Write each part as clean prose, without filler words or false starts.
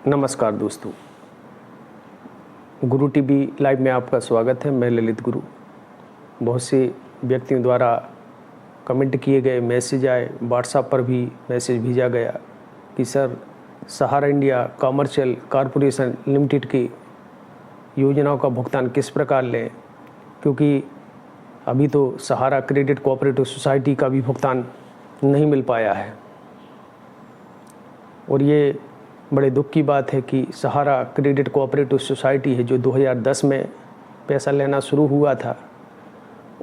नमस्कार दोस्तों, गुरु TV live में आपका स्वागत है। मैं ललित गुरु। बहुत से व्यक्तियों द्वारा कमेंट किए गए मैसेज आए, व्हाट्सएप पर भी मैसेज भेजा गया कि सर सहारा इंडिया कमर्शियल कॉरपोरेशन लिमिटेड की योजनाओं का भुगतान किस प्रकार लें, क्योंकि अभी तो सहारा क्रेडिट कोऑपरेटिव सोसाइटी का भी भुगतान नहीं मिल पाया है। और ये बड़े दुख की बात है कि सहारा क्रेडिट कोऑपरेटिव सोसाइटी है जो 2010 में पैसा लेना शुरू हुआ था,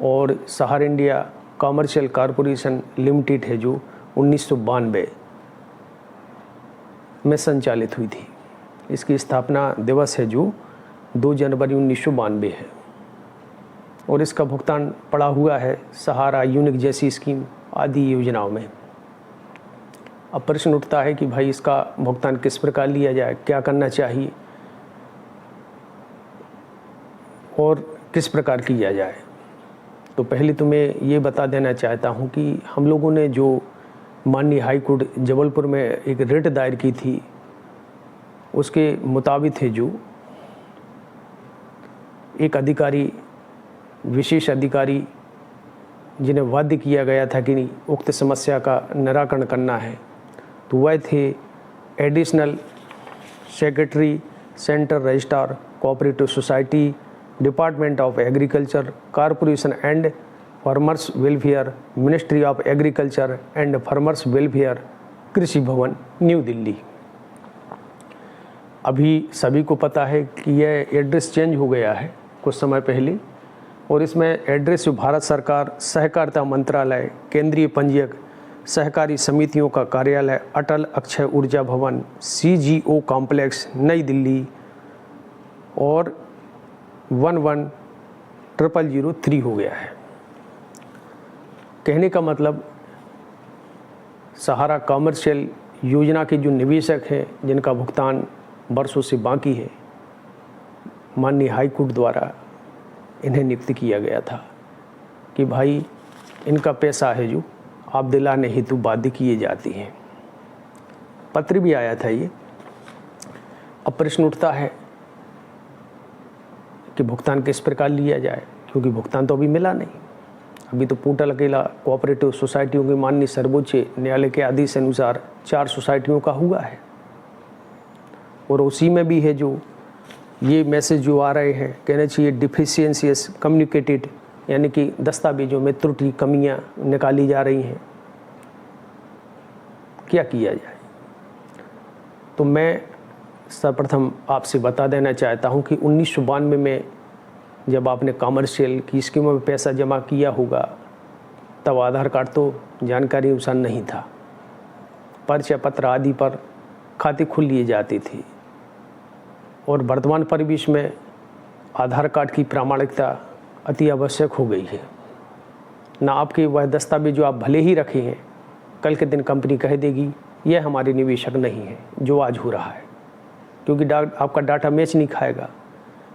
और सहारा इंडिया कमर्शियल कॉरपोरेशन लिमिटेड है जो 1992 में संचालित हुई थी। इसकी स्थापना दिवस है जो 2 जनवरी 1992 है, और इसका भुगतान पड़ा हुआ है सहारा यूनिक जैसी स्कीम आदि योजनाओं में। अब प्रश्न उठता है कि भाई इसका भुगतान किस प्रकार लिया जाए, क्या करना चाहिए और किस प्रकार किया जाए। तो पहले तो मैं ये बता देना चाहता हूँ कि हम लोगों ने जो माननीय हाई कोर्ट जबलपुर में एक रिट दायर की थी, उसके मुताबिक है जो एक अधिकारी, विशेष अधिकारी जिन्हें वाध्य किया गया था कि उक्त समस्या का निराकरण करना है, तो वह थे additional secretary central registrar cooperative society, department of agriculture, corporation and farmers welfare, ministry of agriculture and farmers welfare, कृषि भवन, न्यू दिल्ली। अभी सभी को पता है कि यह एड्रेस चेंज हो गया है कुछ समय पहले, और इसमें एड्रेस जो भारत सरकार सहकारिता मंत्रालय, केंद्रीय पंजीयक सहकारी समितियों का कार्यालय, अटल अक्षय ऊर्जा भवन, CGO कॉम्प्लेक्स, नई दिल्ली, और 110003 हो गया है। कहने का मतलब सहारा कमर्शियल योजना के जो निवेशक हैं, जिनका भुगतान वर्षों से बाकी है, माननीय हाई कोर्ट द्वारा इन्हें नियुक्त किया गया था कि भाई इनका पैसा है जो आप दिलाने हेतु बाध्य किए जाती हैं। पत्र भी आया था ये। अब प्रश्न उठता है कि भुगतान किस प्रकार लिया जाए, क्योंकि भुगतान तो अभी मिला नहीं। अभी तो पोर्टल अकेला कोऑपरेटिव सोसाइटियों के माननीय सर्वोच्च न्यायालय के आदेश अनुसार 4 सोसाइटियों का हुआ है, और उसी में भी है जो ये मैसेज जो आ रहे हैं, कहना चाहिए डिफिशियंसीज कम्युनिकेटेड, यानी कि दस्तावेजों में त्रुटि, कमियां निकाली जा रही हैं। क्या किया जाए? तो मैं सर्वप्रथम आपसे बता देना चाहता हूं कि 1992 में जब आपने कमर्शियल की स्कीमों में पैसा जमा किया होगा, तब आधार कार्ड तो जानकारी अनुसार नहीं था। परिचय पत्र आदि पर खाते खुल लिए जाते थे, और वर्तमान परिवेश में आधार कार्ड की प्रामाणिकता अति आवश्यक हो गई है। ना आपके वह दस्तावेज जो आप भले ही रखे हैं, कल के दिन कंपनी कह देगी यह हमारे निवेशक नहीं है, जो आज हो रहा है, क्योंकि आपका डाटा मैच नहीं खाएगा।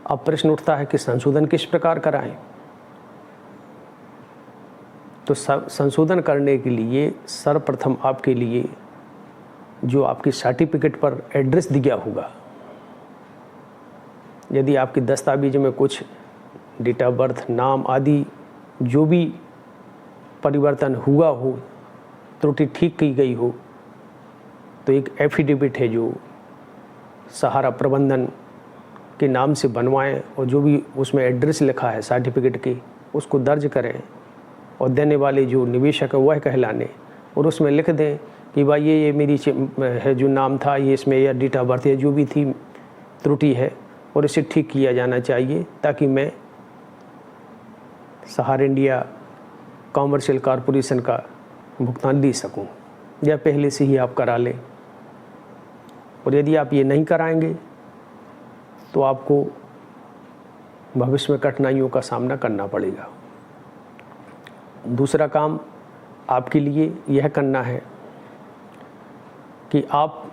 अब प्रश्न उठता है कि संशोधन किस प्रकार कराएं। तो संशोधन करने के लिए सर्वप्रथम आपके लिए जो आपकी सर्टिफिकेट पर एड्रेस दिया होगा, यदि आपके दस्तावेज में कुछ डेट ऑफ बर्थ, नाम आदि जो भी परिवर्तन हुआ हो, त्रुटि ठीक की गई हो, तो एक एफिडेविट है जो सहारा प्रबंधन के नाम से बनवाएं, और जो भी उसमें एड्रेस लिखा है सर्टिफिकेट के, उसको दर्ज करें, और देने वाले जो निवेशक है वह कहलाने, और उसमें लिख दें कि भाई ये मेरी है जो नाम था, ये इसमें या डेट ऑफ बर्थ है जो भी थी त्रुटि है, और इसे ठीक किया जाना चाहिए, ताकि मैं सहारा इंडिया कमर्शियल कॉरपोरेशन का भुगतान ले सकूं, या पहले से ही आप करा लें। और यदि आप ये नहीं कराएंगे तो आपको भविष्य में कठिनाइयों का सामना करना पड़ेगा। दूसरा काम आपके लिए यह करना है कि आप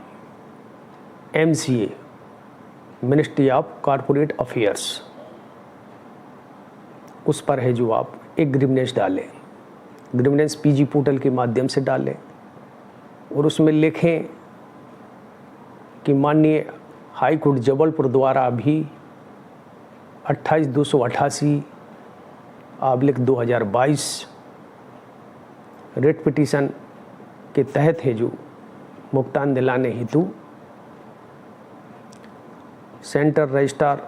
MCA, ministry of corporate affairs, उस पर है जो आप एक ग्रीवनेंस डालें। ग्रीवनेंस PG पोर्टल के माध्यम से डालें, और उसमें लिखें कि माननीय हाई कोर्ट जबलपुर द्वारा भी 28/288/2022 रिट पिटीशन के तहत है जो भुगतान दिलाने हेतु centre registrar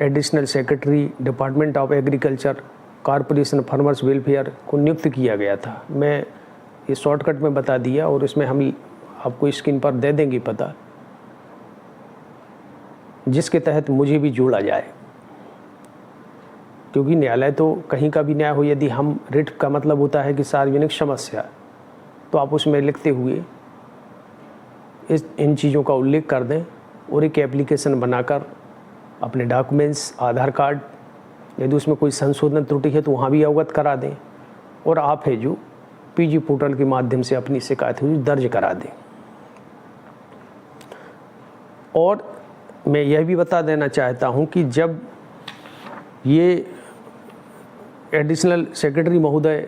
additional secretary department of agriculture corporation farmers welfare को नियुक्त किया गया था। मैं ये शॉर्टकट में बता दिया और इसमें हम आपको स्क्रीन पर दे देंगे पता, जिसके तहत मुझे भी जोड़ा जाए, क्योंकि न्यायालय तो कहीं का भी न्याय हो, यदि हम रिट का मतलब होता है कि सार्वजनिक समस्या, तो आप उसमें लिखते हुए इन चीज़ों का उल्लेख कर दें और एक एप्लीकेशन बनाकर अपने डॉक्यूमेंट्स, आधार कार्ड, यदि उसमें कोई संशोधन त्रुटि है तो वहाँ भी अवगत करा दें और आप है जो पीजी पोर्टल के माध्यम से अपनी शिकायत दर्ज करा दें। और मैं यह भी बता देना चाहता हूं कि जब ये एडिशनल सेक्रेटरी महोदय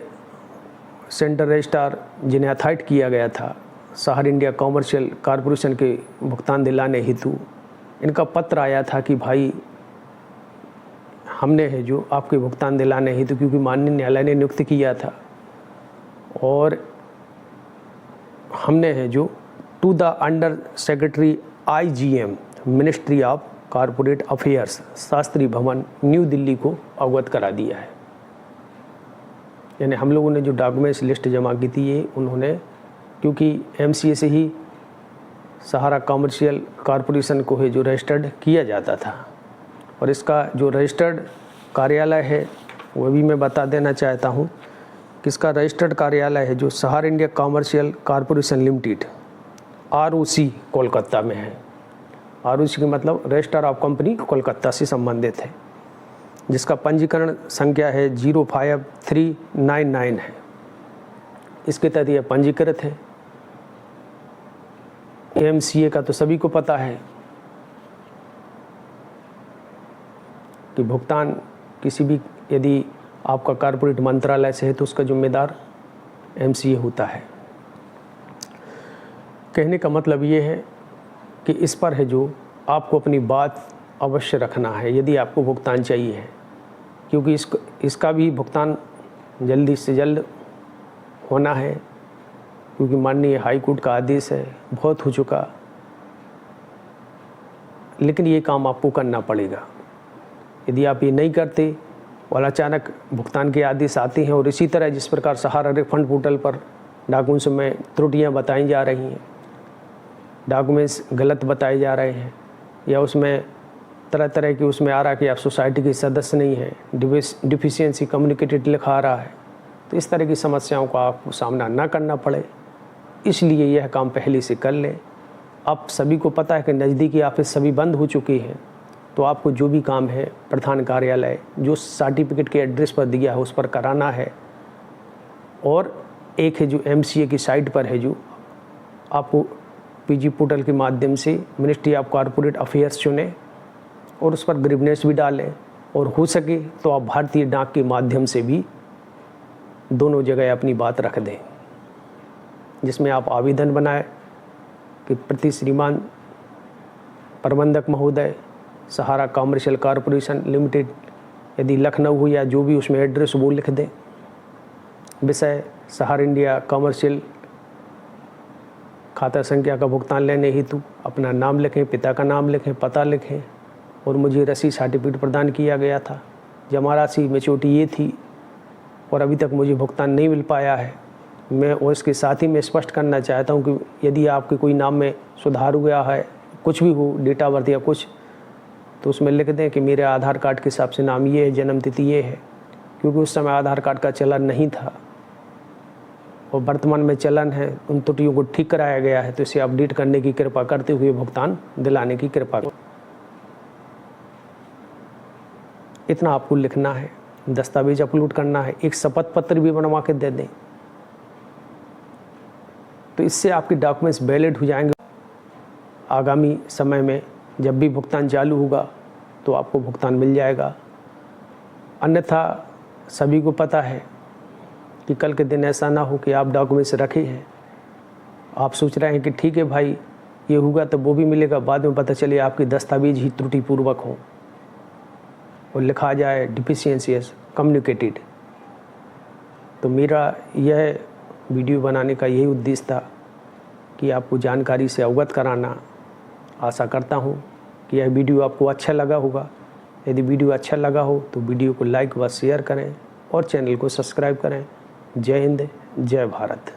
सेंटर रजिस्ट्रार जिन्हें अथॉराइज किया गया था शहर इंडिया कॉमर्शियल कॉरपोरेशन के भुगतान दिलाने हेतु, इनका पत्र आया था कि भाई हमने है जो आपके भुगतान दिलाने हेतु, क्योंकि माननीय न्यायालय ने नियुक्त किया था, और हमने है जो to the under secretary IGM ministry of corporate affairs Shastri Bhavan New Delhi को अवगत करा दिया है। यानी हम लोगों ने जो डॉक्यूमेंट्स लिस्ट जमा की थी ये उन्होंने, क्योंकि MCA से ही सहारा कॉमर्शियल कॉरपोरेशन को है जो रजिस्टर्ड किया जाता था, और इसका जो रजिस्टर्ड कार्यालय है वह भी मैं बता देना चाहता हूँ कि इसका रजिस्टर्ड कार्यालय है जो Sahara India commercial corporation limited ROC Kolkata में है। ROC का मतलब रजिस्ट्रार ऑफ कंपनी कोलकाता से संबंधित है, जिसका पंजीकरण संख्या है 05399 है। इसके तहत यह पंजीकृत है। MCA का तो सभी को पता है कि भुगतान किसी भी, यदि आपका कॉर्पोरेट मंत्रालय से है तो उसका जिम्मेदार MCA होता है। कहने का मतलब ये है कि इस पर है जो आपको अपनी बात अवश्य रखना है यदि आपको भुगतान चाहिए है, क्योंकि इसका भी भुगतान जल्दी से जल्द होना है, क्योंकि माननीय हाई कोर्ट का आदेश है, बहुत हो चुका, लेकिन ये काम आपको करना पड़ेगा। यदि आप ये नहीं करते और अचानक भुगतान के आदेश आते हैं, और इसी तरह जिस प्रकार सहारा रिफंड पोर्टल पर डॉक्यूमेंट्स में त्रुटियां बताई जा रही हैं, डॉक्यूमेंट्स गलत बताए जा रहे हैं, या उसमें तरह तरह की उसमें आ रहा कि आप सोसाइटी के सदस्य नहीं हैं, डिफिशियंसी कम्युनिकेटेड लिखा आ रहा है, तो इस तरह की समस्याओं का आपको सामना ना करना पड़े, इसलिए यह काम पहले से कर लें। अब सभी को पता है कि नज़दीकी ऑफिस सभी बंद हो चुके हैं, तो आपको जो भी काम है प्रधान कार्यालय जो सर्टिफिकेट के एड्रेस पर दिया है उस पर कराना है, और एक है जो MCA की साइट पर है जो आपको पीजी पोर्टल के माध्यम से मिनिस्ट्री ऑफ कॉरपोरेट अफेयर्स चुनें और उस पर ग्रीवनेस भी डालें, और हो सके तो आप भारतीय डाक के माध्यम से भी दोनों जगह अपनी बात रख दें, जिसमें आप आवेदन बनाएं कि प्रति श्रीमान प्रबंधक महोदय सहारा कॉमर्शियल कॉरपोरेशन लिमिटेड, यदि लखनऊ हो या जो भी उसमें एड्रेस वो लिख दें। विषय सहारा इंडिया कॉमर्शियल खाता संख्या का भुगतान लेने हेतु अपना नाम लिखें, पिता का नाम लिखें, पता लिखें, और मुझे रसीद सर्टिफिकेट प्रदान किया गया था, जमा राशि मैच्योरिटी ये थी और अभी तक मुझे भुगतान नहीं मिल पाया है। मैं और इसके साथ ही मैं स्पष्ट करना चाहता हूं कि यदि आपके कोई नाम में सुधार हुआ है, कुछ भी हो, डेट ऑफ बर्थ या कुछ, तो उसमें लिख दें कि मेरे आधार कार्ड के हिसाब से नाम ये है, जन्म तिथि ये है, क्योंकि उस समय आधार कार्ड का चलन नहीं था और वर्तमान में चलन है। उन त्रुटियों को ठीक कराया गया है, तो इसे अपडेट करने की कृपा करते हुए भुगतान दिलाने की कृपा करें। इतना आपको लिखना है, दस्तावेज अपलोड करना है, एक शपथ पत्र भी बनवा के दे दें, तो इससे आपके डॉक्यूमेंट्स वैलिड हो जाएंगे। आगामी समय में जब भी भुगतान चालू होगा तो आपको भुगतान मिल जाएगा। अन्यथा सभी को पता है कि कल के दिन ऐसा ना हो कि आप डॉक्यूमेंट्स रखे हैं, आप सोच रहे हैं कि ठीक है भाई ये होगा तो वो भी मिलेगा, बाद में पता चले आपके दस्तावेज ही त्रुटिपूर्वक हों और लिखा जाए डिफिशियंसीज कम्युनिकेटेड। तो मेरा यह वीडियो बनाने का यही उद्देश्य था कि आपको जानकारी से अवगत कराना। आशा करता हूँ कि यह वीडियो आपको अच्छा लगा होगा। यदि वीडियो अच्छा लगा हो तो वीडियो को लाइक व शेयर करें और चैनल को सब्सक्राइब करें। जय हिंद, जय भारत।